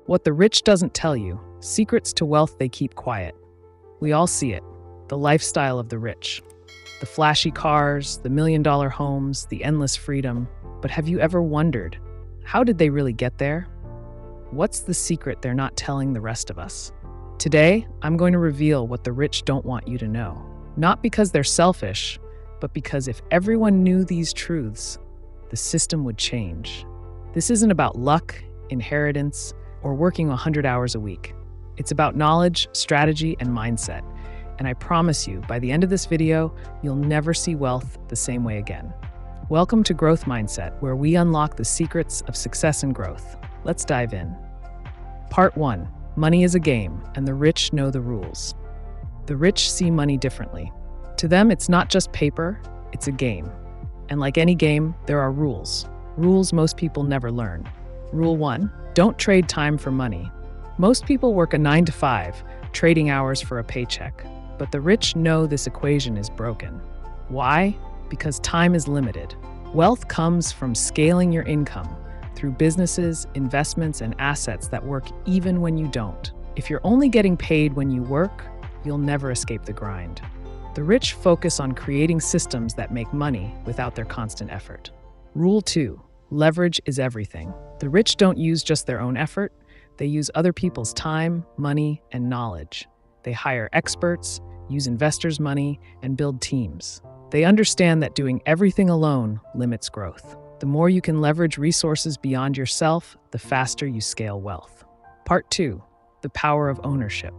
What the rich doesn't tell you, secrets to wealth they keep quiet. We all see it, the lifestyle of the rich. The flashy cars, the million-dollar homes, the endless freedom. But have you ever wondered, how did they really get there? What's the secret they're not telling the rest of us? Today, I'm going to reveal what the rich don't want you to know. Not because they're selfish, but because if everyone knew these truths, the system would change. This isn't about luck, inheritance, or working 100 hours a week. It's about knowledge, strategy, and mindset. And I promise you, by the end of this video, you'll never see wealth the same way again. Welcome to Growth Mindset, where we unlock the secrets of success and growth. Let's dive in. Part 1. Money is a game, and the rich know the rules. The rich see money differently. To them, it's not just paper, it's a game. And like any game, there are rules. Rules most people never learn. Rule 1. Don't trade time for money. Most people work a 9 to 5, trading hours for a paycheck. But the rich know this equation is broken. Why? Because time is limited. Wealth comes from scaling your income through businesses, investments, and assets that work even when you don't. If you're only getting paid when you work, you'll never escape the grind. The rich focus on creating systems that make money without their constant effort. Rule 2. Leverage is everything. The rich don't use just their own effort, they use other people's time, money, and knowledge. They hire experts, use investors' money, and build teams. They understand that doing everything alone limits growth. The more you can leverage resources beyond yourself, the faster you scale wealth. Part 2. The power of ownership.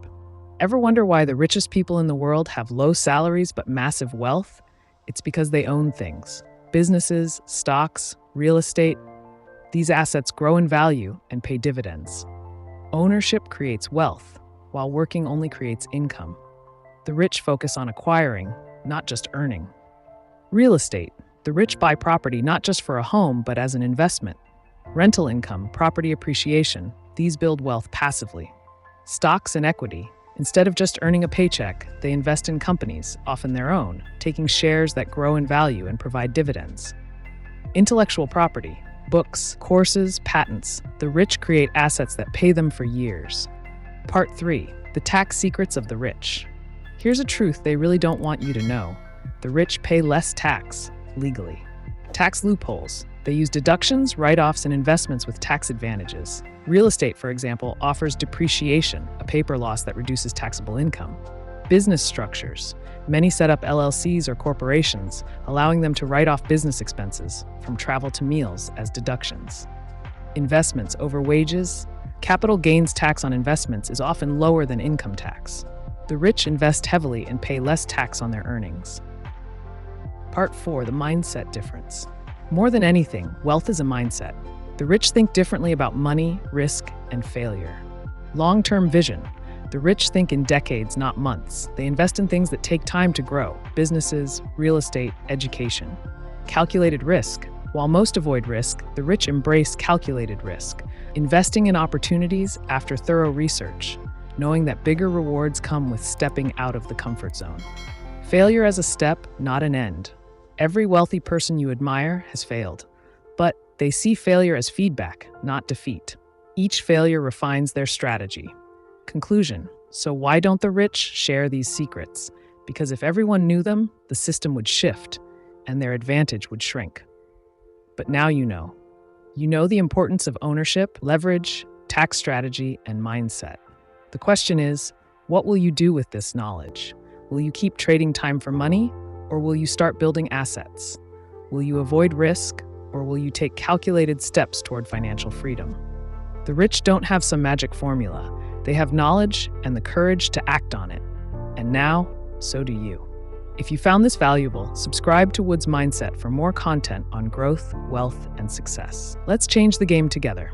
Ever wonder why the richest people in the world have low salaries but massive wealth? It's because they own things. Businesses, stocks, real estate. These assets grow in value and pay dividends. Ownership creates wealth, while working only creates income. The rich focus on acquiring, not just earning. Real estate. The rich buy property not just for a home, but as an investment. Rental income, property appreciation, these build wealth passively. Stocks and equity. Instead of just earning a paycheck, they invest in companies, often their own, taking shares that grow in value and provide dividends. Intellectual property. Books, courses, patents. The rich create assets that pay them for years. Part 3. The tax secrets of the rich. Here's a truth they really don't want you to know. The rich pay less tax, legally. Tax loopholes. They use deductions, write-offs, and investments with tax advantages. Real estate, for example, offers depreciation, a paper loss that reduces taxable income. Business structures. Many set up LLCs or corporations, allowing them to write off business expenses, from travel to meals, as deductions. Investments over wages. Capital gains tax on investments is often lower than income tax. The rich invest heavily and pay less tax on their earnings. Part 4. The mindset difference. More than anything, wealth is a mindset. The rich think differently about money, risk, and failure. Long-term vision. The rich think in decades, not months. They invest in things that take time to grow: businesses, real estate, education. Calculated risk. While most avoid risk, the rich embrace calculated risk, investing in opportunities after thorough research, knowing that bigger rewards come with stepping out of the comfort zone. Failure as a step, not an end. Every wealthy person you admire has failed, but they see failure as feedback, not defeat. Each failure refines their strategy. Conclusion. So why don't the rich share these secrets? Because if everyone knew them, the system would shift, and their advantage would shrink. But now you know. You know the importance of ownership, leverage, tax strategy, and mindset. The question is, what will you do with this knowledge? Will you keep trading time for money, or will you start building assets? Will you avoid risk, or will you take calculated steps toward financial freedom? The rich don't have some magic formula. They have knowledge and the courage to act on it. And now, so do you. If you found this valuable, subscribe to Woods Mindset for more content on growth, wealth, and success. Let's change the game together.